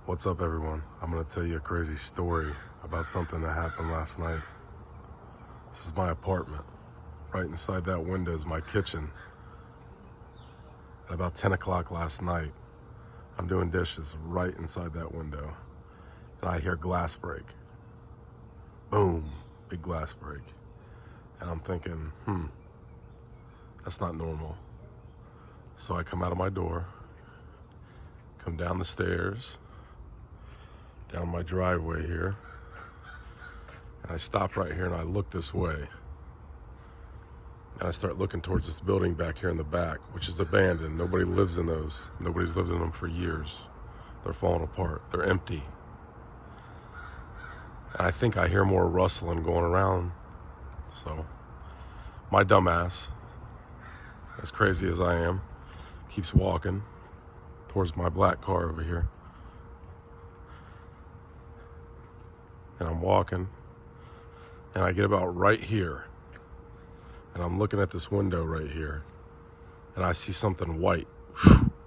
What's up, everyone? I'm going to tell you a crazy story about something that happened last night. This is my apartment. Right inside that window is my kitchen. At about 10 o'clock last night, I'm doing dishes right inside that window, and I hear glass break. Boom, big glass break. And I'm thinking, that's not normal. So I come out of my door, come down the stairs, down my driveway here, and I stop right here and I look this way. And I start looking towards this building back here in the back, which is abandoned. Nobody lives in those. Nobody's lived in them for years. They're falling apart. They're empty. And I think I hear more rustling going around. So my dumbass, as crazy as I am, keeps walking towards my black car over here. And I'm walking, and I get about right here, and I'm looking at this window right here, and I see something white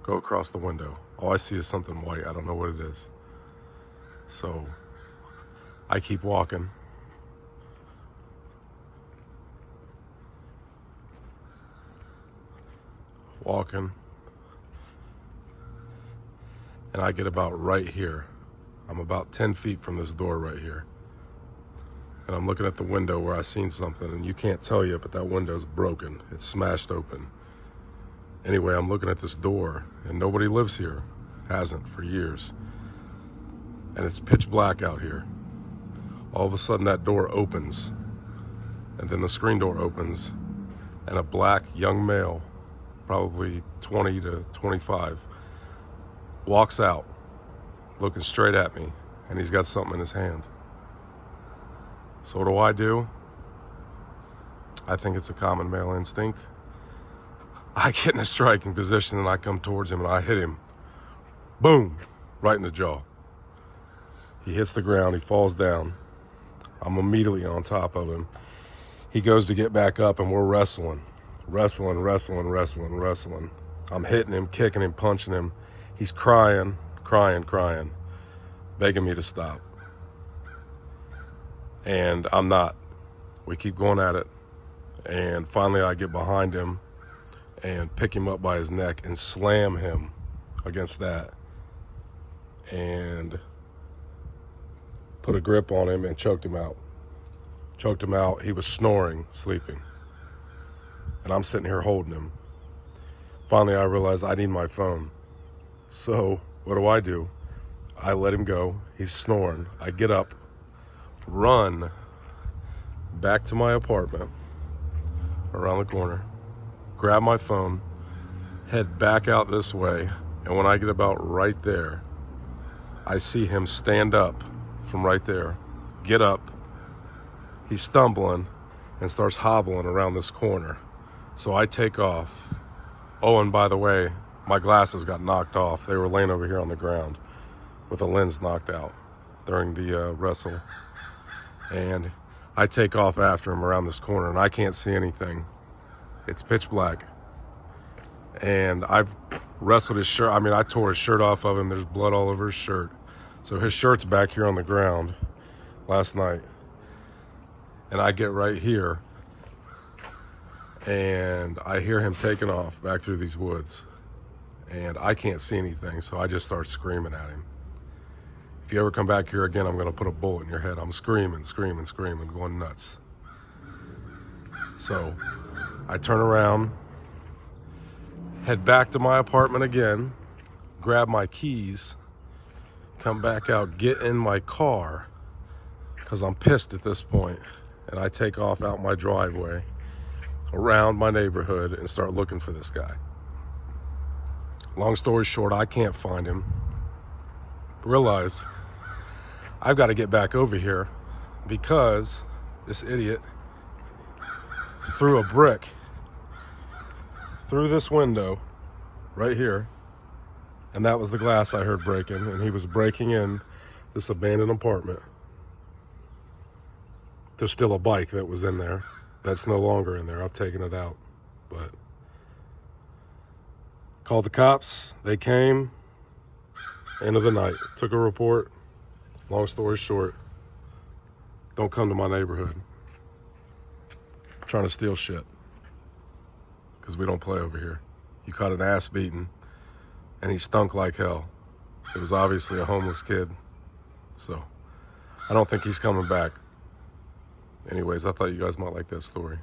go across the window. All I see is something white. I don't know what it is. So I keep walking. And I get about right here. I'm about 10 feet from this door right here. And I'm looking at the window where I seen something, and you can't tell yet, but that window's broken. It's smashed open. Anyway, I'm looking at this door, and nobody lives here. Hasn't for years. And it's pitch black out here. All of a sudden that door opens, and then the screen door opens, and a black young male, probably 20 to 25, walks out, looking straight at me, and he's got something in his hand. So what do? I think it's a common male instinct. I get in a striking position and I come towards him and I hit him. Boom, right in the jaw. He hits the ground, he falls down. I'm immediately on top of him. He goes to get back up and we're wrestling. I'm hitting him, kicking him, punching him. He's crying, begging me to stop. And I'm not. We keep going at it. And finally I get behind him and pick him up by his neck and slam him against that. And put a grip on him and choked him out. He was snoring, sleeping. And I'm sitting here holding him. Finally I realized I need my phone. So what do? I let him go. He's snoring. I get up, run back to my apartment around the corner, grab my phone, head back out this way, and when I get about right there, I see him stand up from right there, get up, he's stumbling and starts hobbling around this corner. So I take off. Oh, and by the way, my glasses got knocked off. They were laying over here on the ground with a lens knocked out during the wrestle. And I take off after him around this corner, and I can't see anything. It's pitch black. And I've wrestled his shirt. I tore his shirt off of him. There's blood all over his shirt. So his shirt's back here on the ground last night. And I get right here, and I hear him taking off back through these woods. And I can't see anything, so I just start screaming at him. If you ever come back here again, I'm gonna put a bullet in your head. I'm screaming, going nuts. So I turn around, head back to my apartment again, grab my keys, come back out, get in my car, because I'm pissed at this point, and I take off out my driveway, around my neighborhood, and start looking for this guy. Long story short, I can't find him. Realize I've got to get back over here because this idiot threw a brick through this window right here, and that was the glass I heard breaking, and he was breaking in this abandoned apartment. There's still a bike that was in there. That's no longer in there. I've taken it out, but called the cops. They came. End of the night. Took a report. Long story short, don't come to my neighborhood. Trying to steal shit. Because we don't play over here. You caught an ass beating, and he stunk like hell. It was obviously a homeless kid. So, I don't think he's coming back. Anyways, I thought you guys might like that story.